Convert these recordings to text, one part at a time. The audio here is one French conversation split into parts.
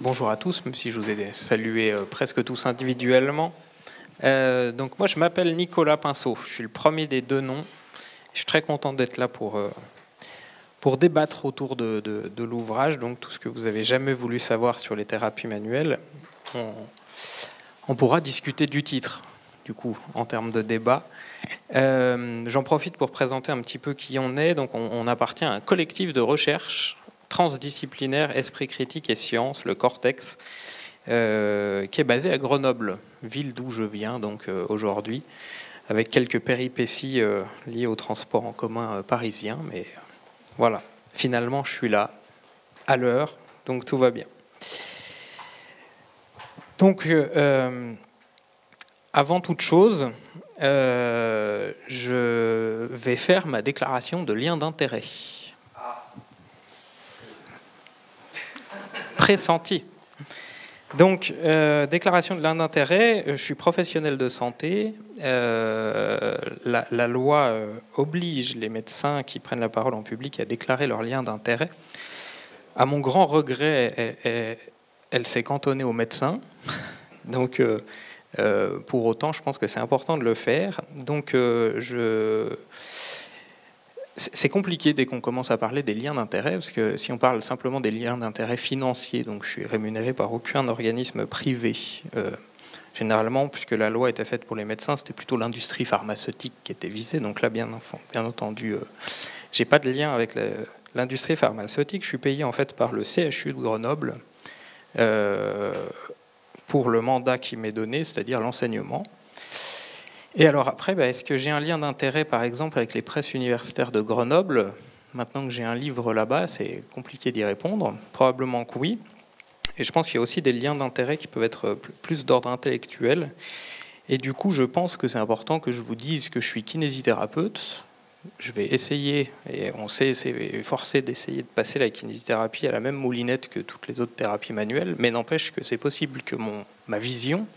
Bonjour à tous, même si je vous ai salué presque tous individuellement. Donc moi, je m'appelle Nicolas Pinceau. Je suis le premier des deux noms. Je suis très content d'être là pour débattre autour de l'ouvrage. Donc tout ce que vous avez jamais voulu savoir sur les thérapies manuelles, on pourra discuter du titre, du coup, en termes de débat. J'en profite pour présenter un petit peu qui on est. Donc on appartient à un collectif de recherche transdisciplinaire, esprit critique et sciences, le Cortex, qui est basé à Grenoble, ville d'où je viens donc aujourd'hui, avec quelques péripéties liées au transport en commun parisien. Mais voilà, finalement je suis là, à l'heure, donc tout va bien. Donc, avant toute chose, je vais faire ma déclaration de lien d'intérêt. Pressenti. Donc, déclaration de lien d'intérêt, je suis professionnel de santé. La loi oblige les médecins qui prennent la parole en public à déclarer leur lien d'intérêt. À mon grand regret, elle s'est cantonnée aux médecins. Donc, pour autant, je pense que c'est important de le faire. Donc, c'est compliqué dès qu'on commence à parler des liens d'intérêt, parce que si on parle simplement des liens d'intérêt financiers, donc je suis rémunéré par aucun organisme privé. Généralement, puisque la loi était faite pour les médecins, c'était plutôt l'industrie pharmaceutique qui était visée. Donc là, bien entendu, j'ai pas de lien avec l'industrie pharmaceutique. Je suis payé en fait par le CHU de Grenoble pour le mandat qui m'est donné, c'est-à-dire l'enseignement. Et alors après, est-ce que j'ai un lien d'intérêt, par exemple, avec les presses universitaires de Grenoble? Maintenant que j'ai un livre là-bas, c'est compliqué d'y répondre. Probablement que oui. Et je pense qu'il y a aussi des liens d'intérêt qui peuvent être plus d'ordre intellectuel. Et du coup, je pense que c'est important que je vous dise que je suis kinésithérapeute. Je vais essayer, et on s'est forcé d'essayer de passer la kinésithérapie à la même moulinette que toutes les autres thérapies manuelles, mais n'empêche que c'est possible que ma vision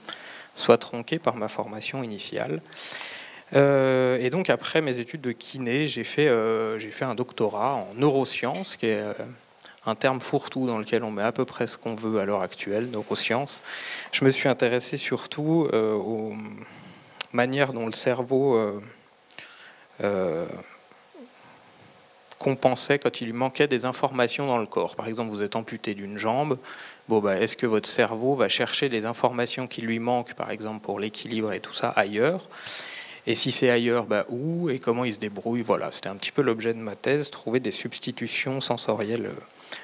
soit tronquée par ma formation initiale. Et donc après mes études de kiné, j'ai fait un doctorat en neurosciences, qui est un terme fourre-tout dans lequel on met à peu près ce qu'on veut à l'heure actuelle, neurosciences. Je me suis intéressé surtout aux manières dont le cerveau compensait quand il lui manquait des informations dans le corps. Par exemple, vous êtes amputé d'une jambe. Est-ce que votre cerveau va chercher les informations qui lui manquent, par exemple pour l'équilibre et tout ça, ailleurs? Et si c'est ailleurs, où et comment il se débrouille? Voilà, c'était un petit peu l'objet de ma thèse, trouver des substitutions sensorielles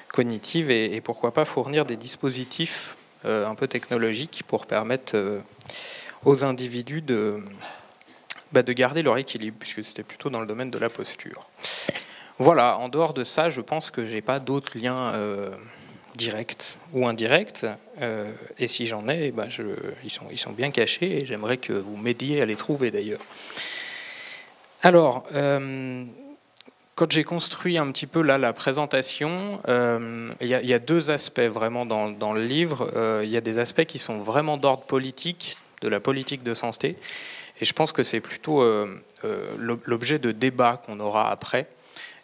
cognitives et pourquoi pas fournir des dispositifs un peu technologiques pour permettre aux individus de garder leur équilibre, puisque c'était plutôt dans le domaine de la posture. Voilà, en dehors de ça, je pense que je n'ai pas d'autres liens directs ou indirects, et si j'en ai, ils sont bien cachés, et j'aimerais que vous m'aidiez à les trouver d'ailleurs. Alors, quand j'ai construit un petit peu là la présentation, il y a deux aspects vraiment dans le livre. Il y a des aspects qui sont vraiment d'ordre politique, de la politique de santé, et je pense que c'est plutôt l'objet de débats qu'on aura après.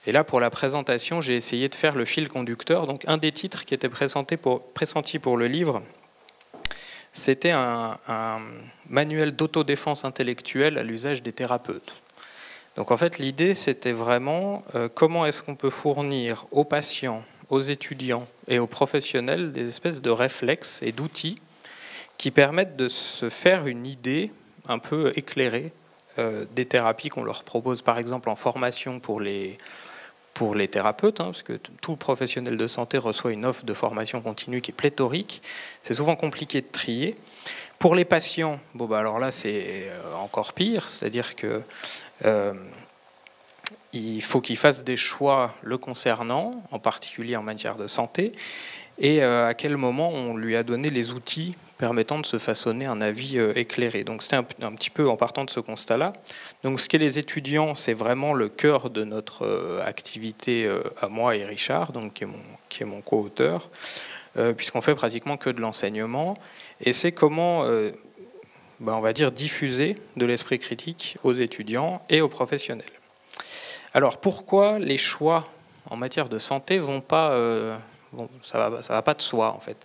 Et là, pour la présentation, j'ai essayé de faire le fil conducteur. Donc, un des titres qui était pressenti pour le livre, c'était un manuel d'autodéfense intellectuelle à l'usage des thérapeutes. Donc, en fait, l'idée, c'était vraiment comment est-ce qu'on peut fournir aux patients, aux étudiants et aux professionnels des espèces de réflexes et d'outils qui permettent de se faire une idée un peu éclairée des thérapies qu'on leur propose, par exemple en formation pour les thérapeutes, parce que tout professionnel de santé reçoit une offre de formation continue qui est pléthorique. C'est souvent compliqué de trier. Pour les patients, alors là, c'est encore pire, c'est-à-dire que il faut qu'ils fassent des choix le concernant, en particulier en matière de santé, et à quel moment on lui a donné les outils permettant de se façonner un avis éclairé. Donc c'était un petit peu en partant de ce constat-là. Donc ce qu'est les étudiants, c'est vraiment le cœur de notre activité à moi et Richard, donc qui est mon co-auteur, puisqu'on fait pratiquement que de l'enseignement. Et c'est comment, on va dire, diffuser de l'esprit critique aux étudiants et aux professionnels. Alors pourquoi les choix en matière de santé vont pas... ça va pas de soi en fait.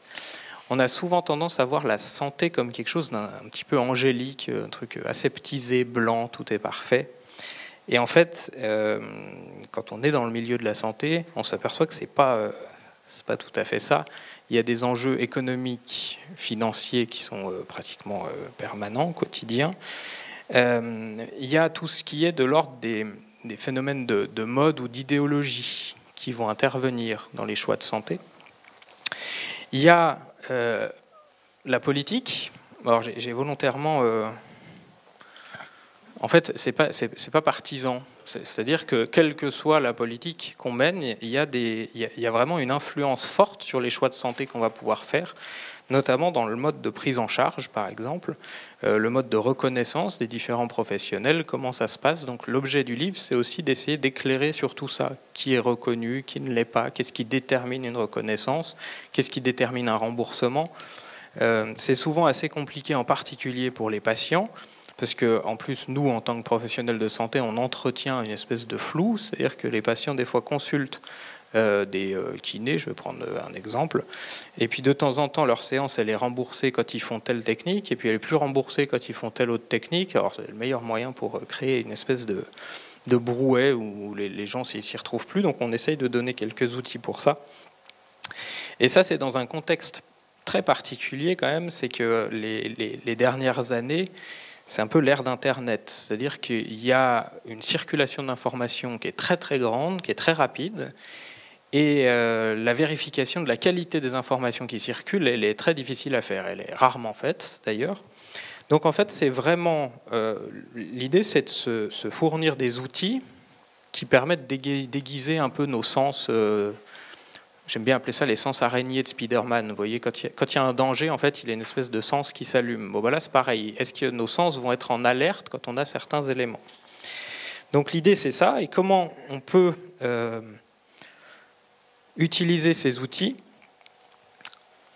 on a souvent tendance à voir la santé comme quelque chose d'un petit peu angélique, un truc aseptisé, blanc, tout est parfait. Et en fait, quand on est dans le milieu de la santé, on s'aperçoit que c'est pas tout à fait ça. Il y a des enjeux économiques, financiers qui sont pratiquement permanents, quotidiens. Il y a tout ce qui est de l'ordre des phénomènes de mode ou d'idéologie qui vont intervenir dans les choix de santé. Il y a la politique. Alors j'ai volontairement... en fait, c'est pas partisan. C'est-à-dire que quelle que soit la politique qu'on mène, il y a vraiment une influence forte sur les choix de santé qu'on va pouvoir faire, notamment dans le mode de prise en charge, par exemple, le mode de reconnaissance des différents professionnels, comment ça se passe. Donc l'objet du livre, c'est aussi d'essayer d'éclairer sur tout ça. Qui est reconnu, qui ne l'est pas, qu'est-ce qui détermine une reconnaissance, qu'est-ce qui détermine un remboursement. C'est souvent assez compliqué, en particulier pour les patients, parce qu'en plus, nous, en tant que professionnels de santé, on entretient une espèce de flou, c'est-à-dire que les patients, des fois, consultent des kinés, je vais prendre un exemple, et puis de temps en temps, leur séance, elle est remboursée quand ils font telle technique, et puis elle est plus remboursée quand ils font telle autre technique. Alors, c'est le meilleur moyen pour créer une espèce de brouet où les gens s'y retrouvent plus, donc on essaye de donner quelques outils pour ça. Et ça, c'est dans un contexte très particulier, quand même, c'est que les dernières années, c'est un peu l'ère d'Internet, c'est-à-dire qu'il y a une circulation d'informations qui est très très grande, qui est très rapide, et la vérification de la qualité des informations qui circulent, elle est très difficile à faire, elle est rarement faite d'ailleurs. Donc en fait, c'est vraiment l'idée, c'est de se fournir des outils qui permettent d'aiguiser un peu nos sens. J'aime bien appeler ça les sens araignées de Spider-Man. Vous voyez, quand il y a un danger, en fait, il y a une espèce de sens qui s'allume. Bon, voilà, c'est pareil. Est-ce que nos sens vont être en alerte quand on a certains éléments? Donc l'idée, c'est ça. Et comment on peut utiliser ces outils?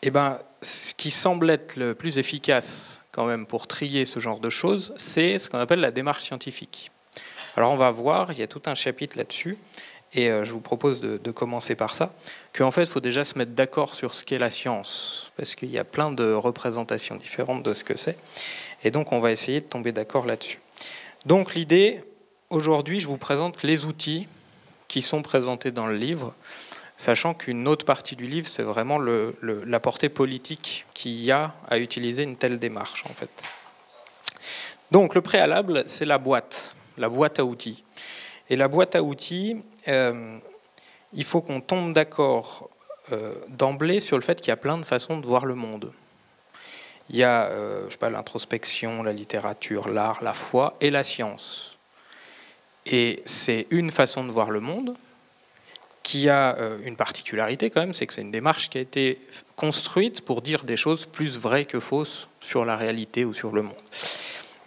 Eh ben, ce qui semble être le plus efficace, quand même, pour trier ce genre de choses, c'est ce qu'on appelle la démarche scientifique. Alors, on va voir, il y a tout un chapitre là-dessus. Et je vous propose de commencer par ça, qu'en fait, il faut déjà se mettre d'accord sur ce qu'est la science, parce qu'il y a plein de représentations différentes de ce que c'est. Et donc, on va essayer de tomber d'accord là-dessus. Donc, l'idée, aujourd'hui, je vous présente les outils qui sont présentés dans le livre, sachant qu'une autre partie du livre, c'est vraiment la portée politique qu'il y a à utiliser une telle démarche, en fait. Donc, le préalable, c'est la boîte à outils. Et la boîte à outils, il faut qu'on tombe d'accord d'emblée sur le fait qu'il y a plein de façons de voir le monde. Il y a je sais pas, l'introspection, la littérature, l'art, la foi et la science. Et c'est une façon de voir le monde qui a une particularité quand même, c'est que c'est une démarche qui a été construite pour dire des choses plus vraies que fausses sur la réalité ou sur le monde.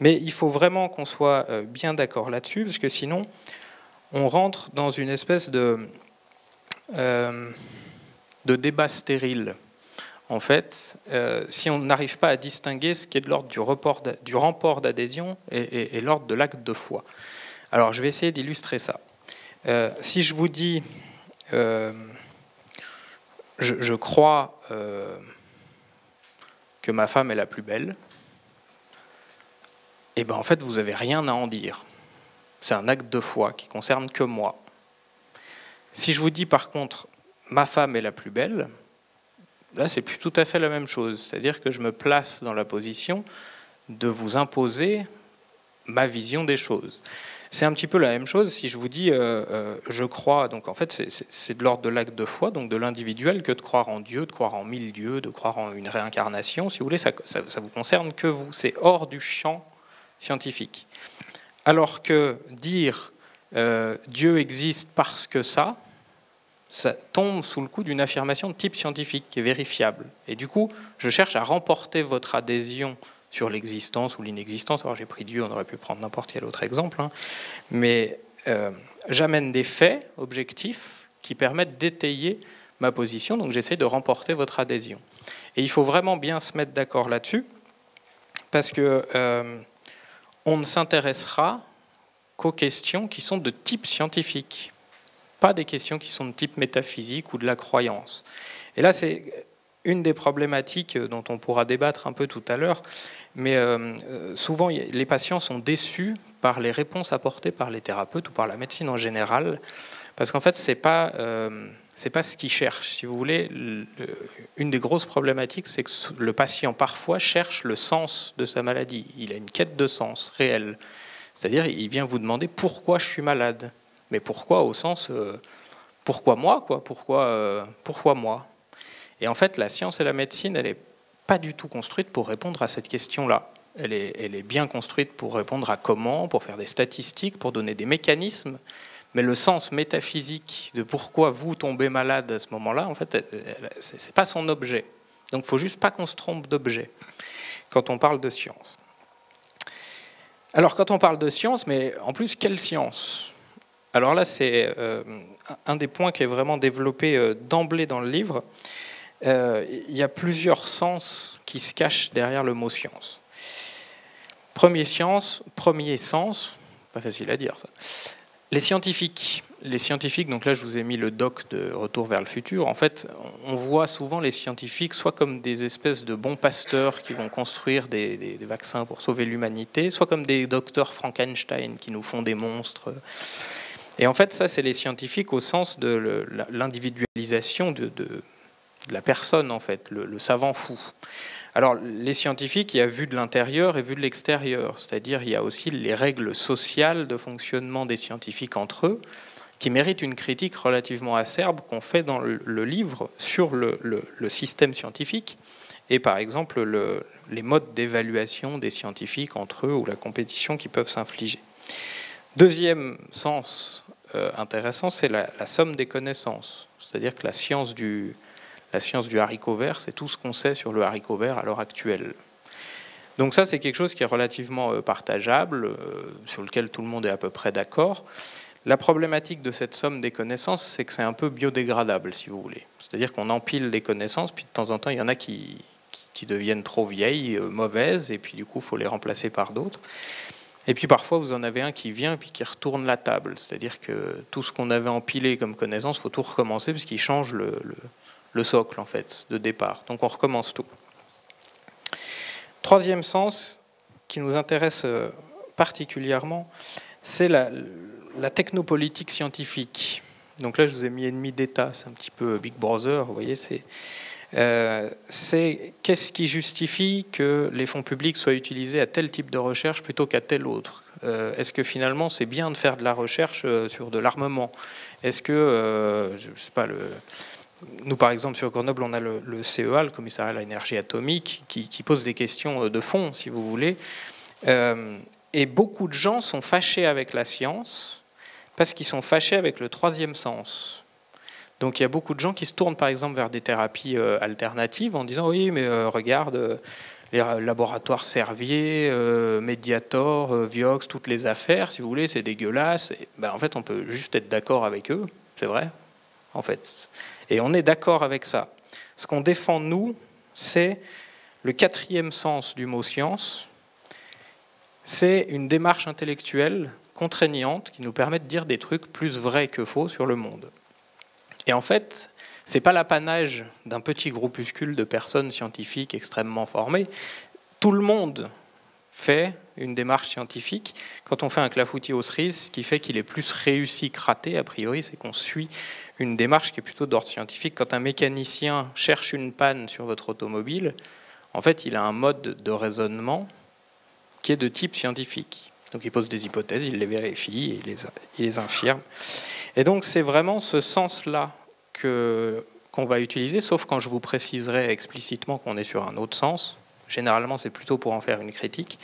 Mais il faut vraiment qu'on soit bien d'accord là-dessus, parce que sinon, on rentre dans une espèce de débat stérile. En fait, si on n'arrive pas à distinguer ce qui est de l'ordre du remport d'adhésion et l'ordre de l'acte de foi. Alors, je vais essayer d'illustrer ça. Si je vous dis, je crois que ma femme est la plus belle, et ben en fait, vous n'avez rien à en dire. C'est un acte de foi qui concerne que moi. Si je vous dis par contre, ma femme est la plus belle, là c'est plus tout à fait la même chose. C'est-à-dire que je me place dans la position de vous imposer ma vision des choses. C'est un petit peu la même chose si je vous dis, je crois, donc en fait c'est de l'ordre de l'acte de foi, donc de l'individuel, que de croire en Dieu, de croire en 1000 dieux, de croire en une réincarnation. Si vous voulez, ça vous concerne que vous. C'est hors du champ scientifique. Alors que dire Dieu existe parce que ça tombe sous le coup d'une affirmation de type scientifique qui est vérifiable. Et du coup, je cherche à remporter votre adhésion sur l'existence ou l'inexistence. Alors j'ai pris Dieu, on aurait pu prendre n'importe quel autre exemple, hein. Mais j'amène des faits objectifs qui permettent d'étayer ma position, donc j'essaie de remporter votre adhésion. Et il faut vraiment bien se mettre d'accord là-dessus, parce que on ne s'intéressera qu'aux questions qui sont de type scientifique, pas des questions qui sont de type métaphysique ou de la croyance. Et là, c'est une des problématiques dont on pourra débattre un peu tout à l'heure, mais souvent les patients sont déçus par les réponses apportées par les thérapeutes ou par la médecine en général, parce qu'en fait c'est pas ce qu'ils cherchent. Si vous voulez, une des grosses problématiques, c'est que le patient parfois cherche le sens de sa maladie. Il a une quête de sens réelle, c'est-à-dire il vient vous demander pourquoi je suis malade, mais pourquoi au sens pourquoi moi quoi, pourquoi moi. Et en fait, la science et la médecine, elle n'est pas du tout construite pour répondre à cette question-là. Elle est bien construite pour répondre à comment, pour faire des statistiques, pour donner des mécanismes. Mais le sens métaphysique de pourquoi vous tombez malade à ce moment-là, en fait, ce n'est pas son objet. Donc il ne faut juste pas qu'on se trompe d'objet quand on parle de science. Alors quand on parle de science, mais en plus, quelle science ? Alors là, c'est un des points qui est vraiment développé d'emblée dans le livre. Il y a plusieurs sens qui se cachent derrière le mot science. Premier sens, pas facile à dire ça. Les scientifiques, donc là je vous ai mis le doc de Retour vers le futur. En fait, on voit souvent les scientifiques soit comme des espèces de bons pasteurs qui vont construire des vaccins pour sauver l'humanité, soit comme des docteurs Frankenstein qui nous font des monstres. Et en fait, ça c'est les scientifiques au sens de l'individualisation de la personne, en fait, le savant fou. Alors, les scientifiques, il y a vu de l'intérieur et vu de l'extérieur, c'est-à-dire il y a aussi les règles sociales de fonctionnement des scientifiques entre eux, qui méritent une critique relativement acerbe qu'on fait dans le livre sur le système scientifique, et par exemple les modes d'évaluation des scientifiques entre eux, ou la compétition qu'ils peuvent s'infliger. Deuxième sens intéressant, c'est la somme des connaissances, c'est-à-dire que la science du haricot vert, c'est tout ce qu'on sait sur le haricot vert à l'heure actuelle. Donc ça, c'est quelque chose qui est relativement partageable, sur lequel tout le monde est à peu près d'accord. La problématique de cette somme des connaissances, c'est que c'est un peu biodégradable, si vous voulez. C'est-à-dire qu'on empile des connaissances, puis de temps en temps, il y en a qui deviennent trop vieilles, mauvaises, et puis du coup, il faut les remplacer par d'autres. Et puis parfois, vous en avez un qui vient et puis qui retourne la table. C'est-à-dire que tout ce qu'on avait empilé comme connaissances, il faut tout recommencer, parce qu'il change le socle, en fait, de départ. Donc on recommence tout. Troisième sens qui nous intéresse particulièrement, c'est la technopolitique scientifique. Donc là, je vous ai mis ennemi d'État, c'est un petit peu Big Brother, vous voyez, c'est qu'est-ce qui justifie que les fonds publics soient utilisés à tel type de recherche plutôt qu'à tel autre ? Est-ce que finalement, c'est bien de faire de la recherche sur de l'armement ? Est-ce que, je sais pas, nous, par exemple, sur Grenoble, on a le CEA, le commissariat à l'énergie atomique, qui pose des questions de fond, si vous voulez. Et beaucoup de gens sont fâchés avec la science parce qu'ils sont fâchés avec le troisième sens. Donc il y a beaucoup de gens qui se tournent, par exemple, vers des thérapies alternatives en disant « Oui, mais regarde, les laboratoires Servier, Mediator, Vioxx, toutes les affaires, si vous voulez, c'est dégueulasse. » En fait, on peut juste être d'accord avec eux, c'est vrai, en fait. Et on est d'accord avec ça. Ce qu'on défend, nous, c'est le quatrième sens du mot science. C'est une démarche intellectuelle contraignante qui nous permet de dire des trucs plus vrais que faux sur le monde. Et en fait, ce n'est pas l'apanage d'un petit groupuscule de personnes scientifiques extrêmement formées. Tout le monde fait une démarche scientifique. Quand on fait un clafoutis aux cerises, ce qui fait qu'il est plus réussi que raté, a priori, c'est qu'on suit une démarche qui est plutôt d'ordre scientifique. Quand un mécanicien cherche une panne sur votre automobile, en fait, il a un mode de raisonnement qui est de type scientifique. Donc il pose des hypothèses, il les vérifie, il les infirme. Et donc c'est vraiment ce sens-là qu'on va utiliser, sauf quand je vous préciserai explicitement qu'on est sur un autre sens. Généralement, c'est plutôt pour en faire une critique.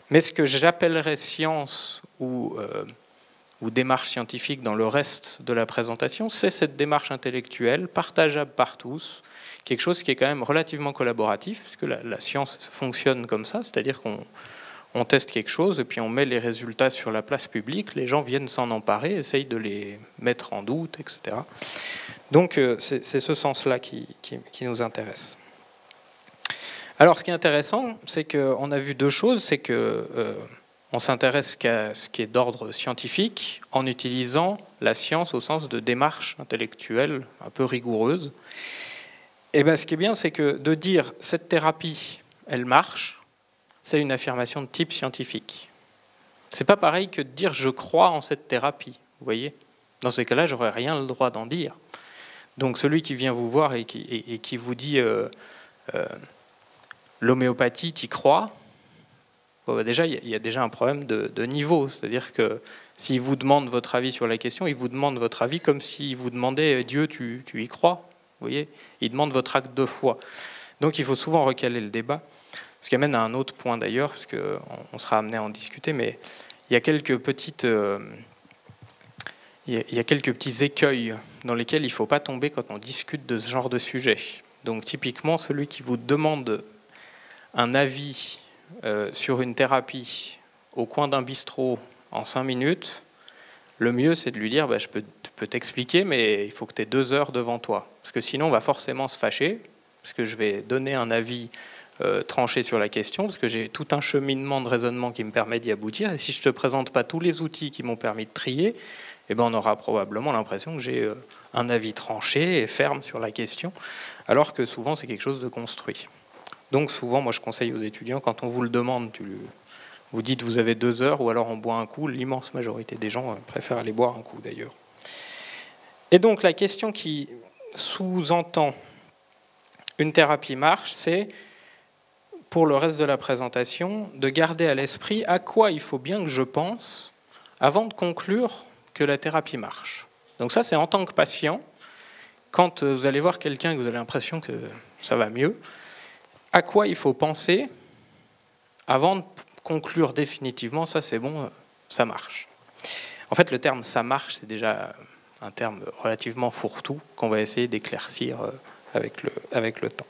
Mais ce que j'appellerais science ou démarche scientifique dans le reste de la présentation, c'est cette démarche intellectuelle, partageable par tous, quelque chose qui est quand même relativement collaboratif, puisque la science fonctionne comme ça, c'est-à-dire qu'on teste quelque chose et puis on met les résultats sur la place publique, les gens viennent s'en emparer, essayent de les mettre en doute, etc. Donc c'est ce sens-là qui nous intéresse. Alors ce qui est intéressant, c'est qu'on a vu deux choses, c'est qu'on s'intéresse qu'à ce qui est d'ordre scientifique en utilisant la science au sens de démarche intellectuelle un peu rigoureuse. Et bien, ce qui est bien, c'est que de dire cette thérapie, elle marche, c'est une affirmation de type scientifique. C'est pas pareil que de dire je crois en cette thérapie. Vous voyez ? Dans ces cas-là, j'aurais rien le droit d'en dire. Donc celui qui vient vous voir et qui vous dit l'homéopathie, t'y crois ? Bon, bah déjà, il y a déjà un problème de niveau. C'est-à-dire que s'il vous demande votre avis sur la question, il vous demande votre avis comme s'il vous demandait Dieu, tu y crois ? Vous voyez ? Il demande votre acte de foi. Donc il faut souvent recaler le débat. Ce qui amène à un autre point d'ailleurs, parce qu'on sera amené à en discuter, mais il y a quelques petites... il y a quelques petits écueils dans lesquels il ne faut pas tomber quand on discute de ce genre de sujet. Donc typiquement, celui qui vous demande un avis sur une thérapie au coin d'un bistrot en 5 minutes, le mieux c'est de lui dire je peux t'expliquer, mais il faut que tu aies 2 heures devant toi. Parce que sinon on va forcément se fâcher, parce que je vais donner un avis tranché sur la question, parce que j'ai tout un cheminement de raisonnement qui me permet d'y aboutir. Et si je ne te présente pas tous les outils qui m'ont permis de trier, eh ben on aura probablement l'impression que j'ai un avis tranché et ferme sur la question, alors que souvent c'est quelque chose de construit. Donc souvent, moi je conseille aux étudiants, quand on vous le demande, vous dites vous avez 2 heures, ou alors on boit un coup. L'immense majorité des gens préfèrent aller boire un coup d'ailleurs. Et donc la question qui sous-entend une thérapie marche, c'est, pour le reste de la présentation, de garder à l'esprit à quoi il faut bien que je pense avant de conclure que la thérapie marche. Donc ça, c'est en tant que patient, quand vous allez voir quelqu'un et que vous avez l'impression que ça va mieux, à quoi il faut penser avant de conclure définitivement, ça c'est bon, ça marche. En fait, le terme « ça marche », c'est déjà un terme relativement fourre-tout qu'on va essayer d'éclaircir avec le temps.